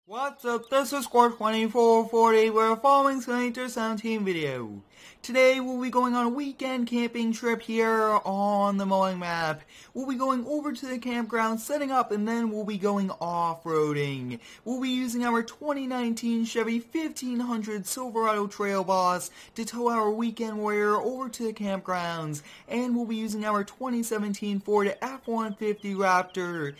What's up, this is Score 2440, we're following Selector 17 video. Today we'll be going on a weekend camping trip here on the Mowing map. We'll be going over to the campground, setting up, and then we'll be going off-roading. We'll be using our 2019 Chevy 1500 Silverado Trail Boss to tow our weekend warrior over to the campgrounds, and we'll be using our 2017 Ford F-150 Raptor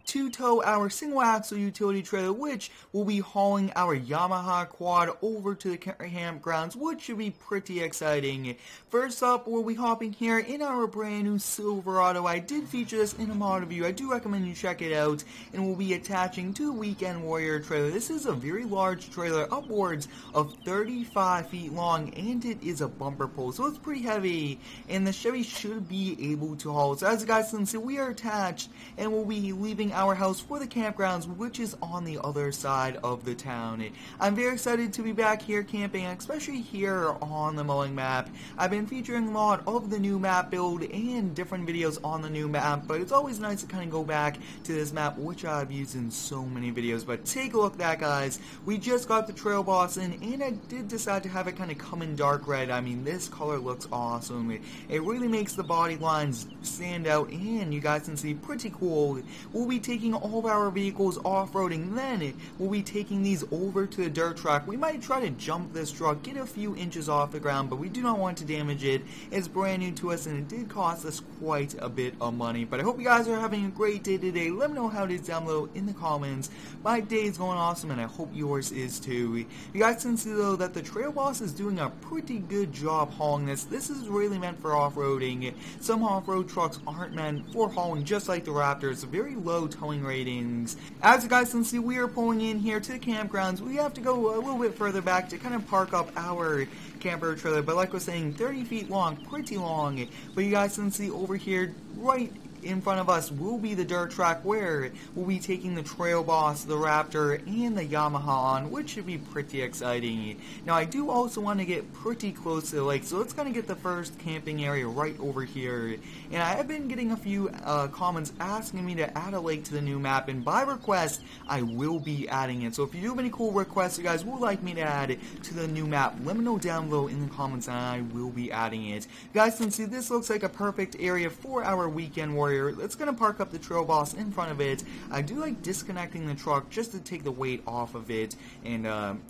to tow our single axle utility trailer, which will be hauling our Yamaha quad over to the campgrounds, which should be pretty exciting. First up, we'll be hopping here in our brand new Silverado. I did feature this in a mod review. I do recommend you check it out, and we'll be attaching to the Weekend Warrior trailer. This is a very large trailer, upwards of 35 feet long, and it is a bumper pull, so it's pretty heavy, and the Chevy should be able to haul. So as you guys can see, we are attached, and we'll be leaving our house for the campgrounds, which is on the other side of the town. I'm very excited to be back here camping, especially here on the Mowing map. I've been featuring a lot of the new map build and different videos on the new map, but it's always nice to kind of go back to this map, which I've used in so many videos. But take a look at that, guys. We just got the Trail Boss in, and I did decide to have it kind of come in dark red. I mean, this color looks awesome. It really makes the body lines stand out, and you guys can see pretty cool. We'll be taking all of our vehicles off-roading, then we'll be taking these over to the dirt track. We might try to jump this truck, get a few inches off the ground, but we do not want to damage it. It's brand new to us, and it did cost us quite a bit of money. But I hope you guys are having a great day today. Let me know how it is down below in the comments. My day is going awesome, and I hope yours is too. You guys can see, though, that the Trail Boss is doing a pretty good job hauling this. This is really meant for off-roading. Some off-road trucks aren't meant for hauling, just like the Raptor. It's very low towing ratings. As you guys can see, we are pulling in here to the campgrounds. We have to go a little bit further back to kind of park up our camper trailer, but like I was saying, 30 feet long, pretty long. But you guys can see over here, right in front of us will be the dirt track where we'll be taking the Trail Boss, the Raptor, and the Yamaha on, which should be pretty exciting. Now, I do also want to get pretty close to the lake, so let's kind of get the first camping area right over here. And I have been getting a few comments asking me to add a lake to the new map, and by request, I will be adding it. So if you do have any cool requests you guys would like me to add to the new map, let me know down below in the comments, and I will be adding it. You guys can see this looks like a perfect area for our Weekend Warrior. It's going to park up the Trail Boss in front of it. I do like disconnecting the truck just to take the weight off of it and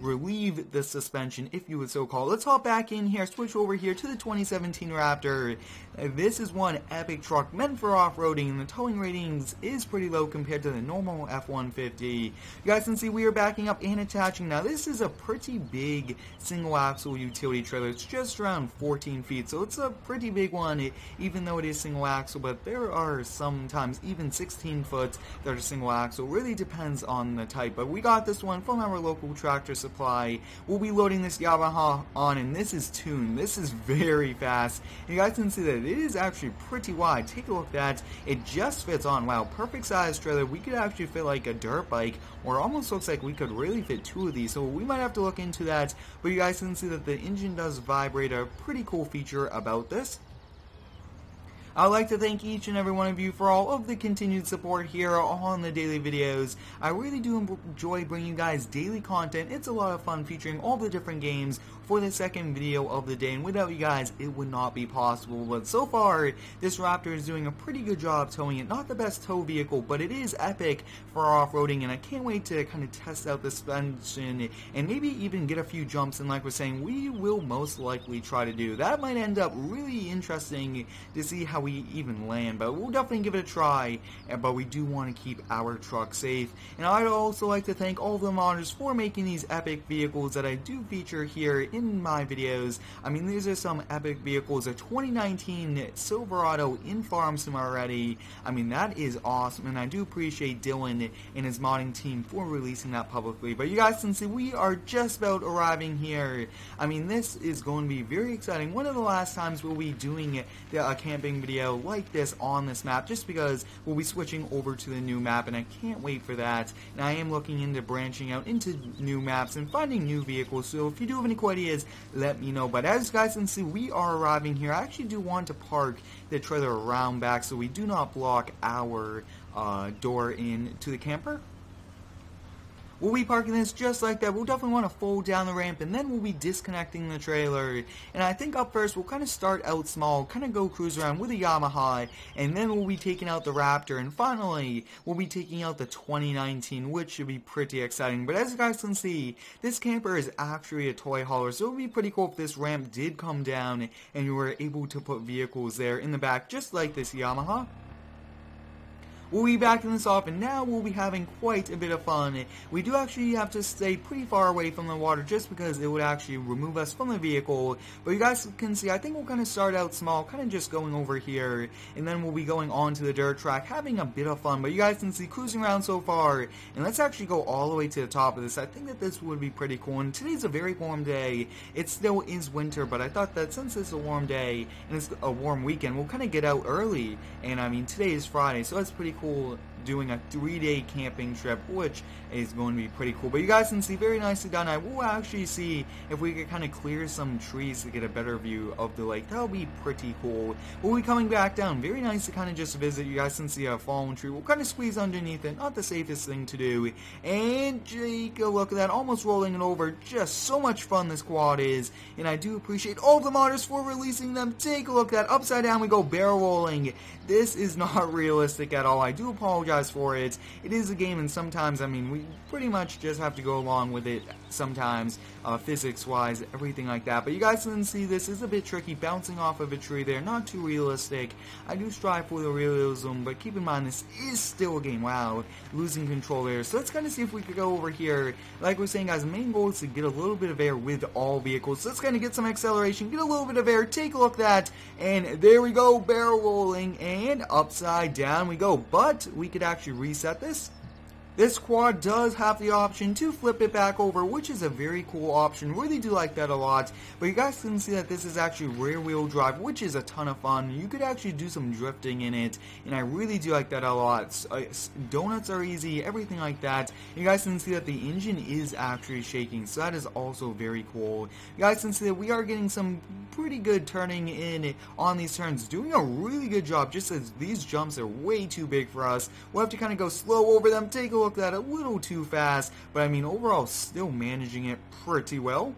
relieve the suspension, if you would so call. Let's hop back in here, switch over here to the 2017 Raptor. This is one epic truck meant for off-roading, and the towing ratings is pretty low compared to the normal F-150. You guys can see we are backing up and attaching. Now, this is a pretty big single-axle utility trailer. It's just around 14 feet, so it's a pretty big one, even though it is single-axle, but there are sometimes even 16 foot that are single-axle. Really depends on the type, but we got this one from our local tractor supply. We'll be loading this Yamaha on, and this is tuned. This is very fast. You guys can see that it is actually pretty wide. Take a look at that. It just fits on. Wow, perfect size trailer. We could actually fit like a dirt bike, or it almost looks like we could really fit two of these, so we might have to look into that. But you guys can see that the engine does vibrate, a pretty cool feature about this. I'd like to thank each and every one of you for all of the continued support here on the daily videos. I really do enjoy bringing you guys daily content. It's a lot of fun featuring all the different games for the second video of the day, and without you guys, it would not be possible. But so far, this Raptor is doing a pretty good job towing it. Not the best tow vehicle, but it is epic for off-roading, and I can't wait to kind of test out the suspension and maybe even get a few jumps, and like we're saying, we will most likely try to do. That might end up really interesting to see how we even land, but we'll definitely give it a try. But we do want to keep our truck safe. And I'd also like to thank all the modders for making these epic vehicles that I do feature here in my videos. I mean, these are some epic vehicles. A 2019 Silverado in farm sim already. I mean, that is awesome, and I do appreciate Dylan and his modding team for releasing that publicly. But you guys can see we are just about arriving here. I mean, this is going to be very exciting. One of the last times we'll be doing a camping video like this on this map, just because we'll be switching over to the new map, and I can't wait for that. And I am looking into branching out into new maps and finding new vehicles, so if you do have any cool ideas, let me know. But as you guys can see, we are arriving here. I actually do want to park the trailer around back so we do not block our door in to the camper. We'll be parking this just like that. We'll definitely want to fold down the ramp, and then we'll be disconnecting the trailer. And I think up first, we'll kind of start out small, kind of go cruise around with a Yamaha, and then we'll be taking out the Raptor, and finally, we'll be taking out the 2019, which should be pretty exciting. But as you guys can see, this camper is actually a toy hauler, so it would be pretty cool if this ramp did come down, and you were able to put vehicles there in the back, just like this Yamaha. We'll be backing this off, and now we'll be having quite a bit of fun. We do actually have to stay pretty far away from the water just because it would actually remove us from the vehicle. But you guys can see, I think we'll kind of start out small, kind of just going over here, and then we'll be going on to the dirt track, having a bit of fun. But you guys can see cruising around so far, and let's actually go all the way to the top of this. I think that this would be pretty cool, and today's a very warm day. It still is winter, but I thought that since it's a warm day, and it's a warm weekend, we'll kind of get out early. And I mean, today is Friday, so that's pretty cool, doing a 3-day camping trip, which is going to be pretty cool. But you guys can see, very nicely done. I will actually see if we could kind of clear some trees to get a better view of the lake. That'll be pretty cool. We'll be coming back down. Very nice to kind of just visit. You guys can see a fallen tree. We'll kind of squeeze underneath it. Not the safest thing to do. And take a look at that. Almost rolling it over. Just so much fun this quad is. And I do appreciate all the modders for releasing them. Take a look at that. Upside down we go, barrel rolling. This is not realistic at all. I do apologize for it. It is a game, and sometimes, I mean, we pretty much just have to go along with it sometimes, physics-wise, everything like that. But you guys can see this is a bit tricky, bouncing off of a tree there, not too realistic. I do strive for the realism, but keep in mind, this is still a game. Wow, losing control there. So let's kind of see if we could go over here. Like we're saying, guys, the main goal is to get a little bit of air with all vehicles. So let's kind of get some acceleration, get a little bit of air, take a look at that, and there we go, barrel rolling, and upside down we go. But we could actually reset this. This quad does have the option to flip it back over, which is a very cool option. Really do like that a lot. But you guys can see that this is actually rear wheel drive, which is a ton of fun. You could actually do some drifting in it, and I really do like that a lot. Donuts are easy, everything like that. You guys can see that the engine is actually shaking, so that is also very cool. You guys can see that we are getting some pretty good turning in on these turns, doing a really good job, just as these jumps are way too big for us. We'll have to kind of go slow over them, take a look at that, a little too fast, but I mean, overall, still managing it pretty well.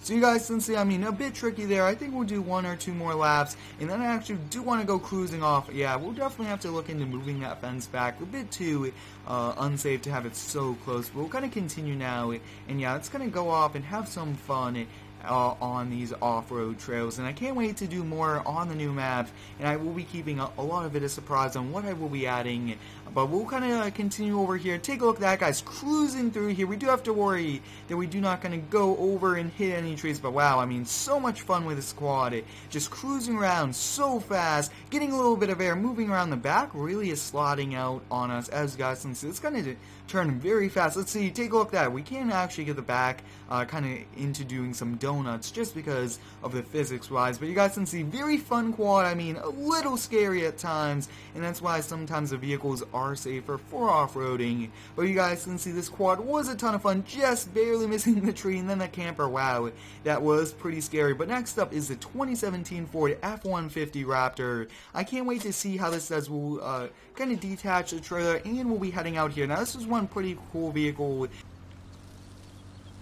So you guys can see, I mean, a bit tricky there. I think we'll do 1 or 2 more laps, and then I actually do want to go cruising off. Yeah, we'll definitely have to look into moving that fence back. A bit too unsafe to have it so close, but we'll kind of continue now, and yeah, let's kind of go off and have some fun on these off-road trails, and I can't wait to do more on the new map, and I will be keeping a lot of it a surprise on what I will be adding. But we'll kind of continue over here. Take a look at that, guys, cruising through here. We do have to worry that we do not going to go over and hit any trees, but wow, I mean, so much fun with this quad. Just cruising around so fast, getting a little bit of air, moving around. The back really is slotting out on us, as you guys can see. It's going to turn very fast. Let's see, take a look at that. We can actually get the back kind of into doing some donuts just because of the physics-wise, but you guys can see, very fun quad. I mean, a little scary at times, and that's why sometimes the vehicles are safer for off-roading. But you guys can see this quad was a ton of fun, just barely missing the tree, and then the camper. Wow, that was pretty scary. But next up is the 2017 Ford F-150 Raptor. I can't wait to see how this does. We'll kind of detach the trailer, and we'll be heading out here. Now, this is one pretty cool vehicle.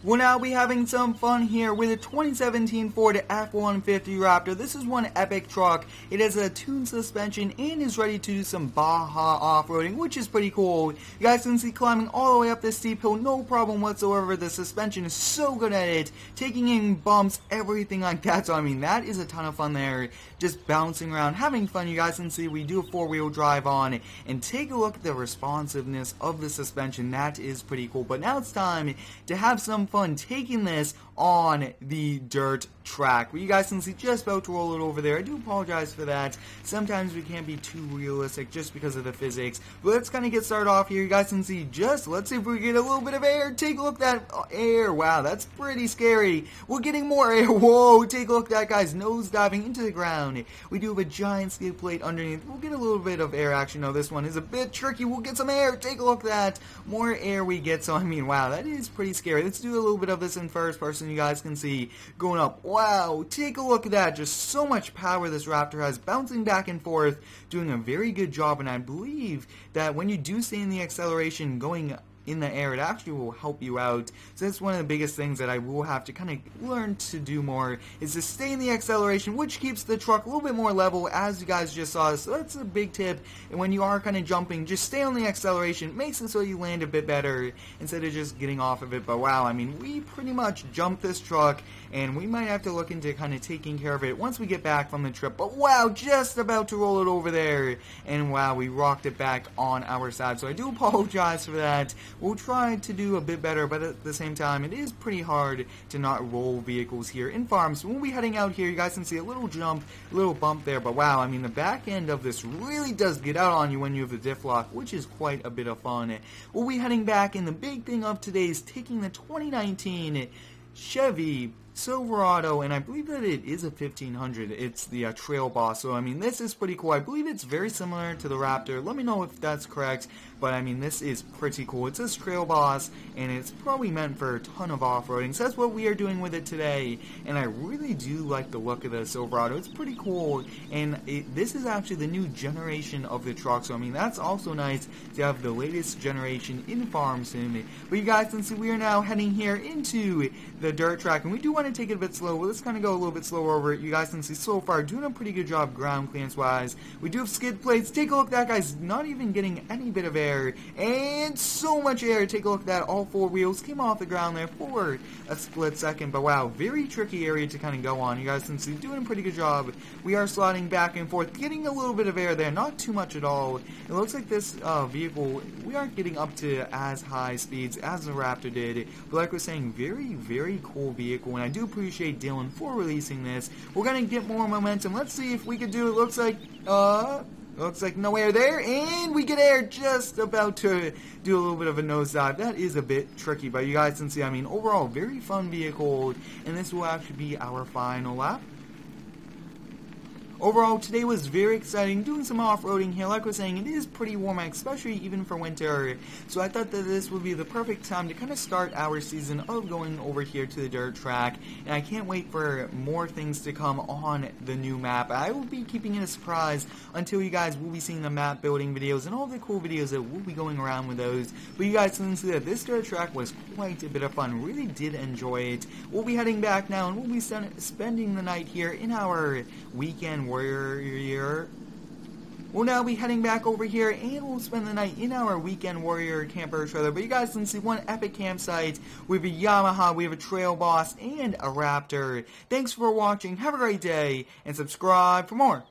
We'll now be having some fun here with a 2017 Ford F-150 Raptor. This is one epic truck. It has a tuned suspension and is ready to do some Baja off-roading, which is pretty cool. You guys can see climbing all the way up this steep hill, no problem whatsoever. The suspension is so good at it, taking in bumps, everything like that. So I mean, that is a ton of fun there, just bouncing around, having fun. You guys can see we do a 4-wheel drive on, and take a look at the responsiveness of the suspension. That is pretty cool. But now it's time to have some fun taking this on the dirt track. But you guys can see, just about to roll it over there. I do apologize for that. Sometimes we can't be too realistic just because of the physics. But let's kind of get started off here. You guys can see, let's see if we get a little bit of air. Take a look at that air. Wow, that's pretty scary. We're getting more air. Whoa, take a look at that, guys. Nose diving into the ground. We do have a giant skid plate underneath. We'll get a little bit of air action. No, this one is a bit tricky. We'll get some air. Take a look at that. More air we get. So, I mean, wow, that is pretty scary. Let's do a little bit of this in first person. You guys can see going up. Wow, take a look at that. Just so much power this Raptor has, bouncing back and forth, doing a very good job. And I believe that when you do stay in the acceleration, going in the air, it actually will help you out. So that's one of the biggest things that I will have to kind of learn to do more, is to stay in the acceleration, which keeps the truck a little bit more level, as you guys just saw. So that's a big tip. And when you are kind of jumping, just stay on the acceleration. Makes it so you land a bit better instead of just getting off of it. But wow, I mean, we pretty much jumped this truck, and we might have to look into kind of taking care of it once we get back from the trip. But wow, just about to roll it over there, and wow, we rocked it back on our side. So I do apologize for that. We'll try to do a bit better, but at the same time, it is pretty hard to not roll vehicles here in farms. So we'll be heading out here. You guys can see a little jump, a little bump there, but wow, I mean, the back end of this really does get out on you when you have the diff lock, which is quite a bit of fun. We'll be heading back, and the big thing of today is taking the 2019 Chevy Silverado, and I believe that it is a 1500. It's the Trail Boss. So I mean, this is pretty cool. I believe it's very similar to the Raptor. Let me know if that's correct, but I mean, this is pretty cool. It says Trail Boss, and it's probably meant for a ton of off-roading. So that's what we are doing with it today, and I really do like the look of the Silverado. It's pretty cool, and this is actually the new generation of the truck. So I mean, that's also nice to have the latest generation in farm sim. But you guys can see we are now heading here into the dirt track, and we do want to take it a bit slow. Let's kind of go a little bit slower over it. You guys can see so far doing a pretty good job ground clearance wise. We do have skid plates. Take a look. That guy's not even getting any bit of air, and so much air. Take a look at that. All four wheels came off the ground there for a split second, but wow, very tricky area to kind of go on. You guys can see doing a pretty good job. We are sliding back and forth, getting a little bit of air there, not too much at all. It looks like this vehicle, we aren't getting up to as high speeds as the Raptor did, but like we're saying, very, very cool vehicle, and I do appreciate Dylan for releasing this. We're gonna get more momentum. Let's see if we can do it. Looks like no air there, and we get air, just about to do a little bit of a nosedive. That is a bit tricky, but you guys can see, I mean, overall, very fun vehicle, and this will actually be our final lap. Overall, today was very exciting, doing some off-roading here. Like I was saying, it is pretty warm, especially even for winter, so I thought that this would be the perfect time to kind of start our season of going over here to the dirt track, and I can't wait for more things to come on the new map. I will be keeping it a surprise until you guys will be seeing the map building videos and all the cool videos that will be going around with those. But you guys can see that this dirt track was quite a bit of fun. Really did enjoy it. We'll be heading back now, and we'll be spending the night here in our weekend warrior. We'll now be heading back over here, and we'll spend the night in our weekend warrior camper trailer. But you guys can see one epic campsite. We have a Yamaha, we have a Trail Boss, and a Raptor. Thanks for watching. Have a great day, and subscribe for more.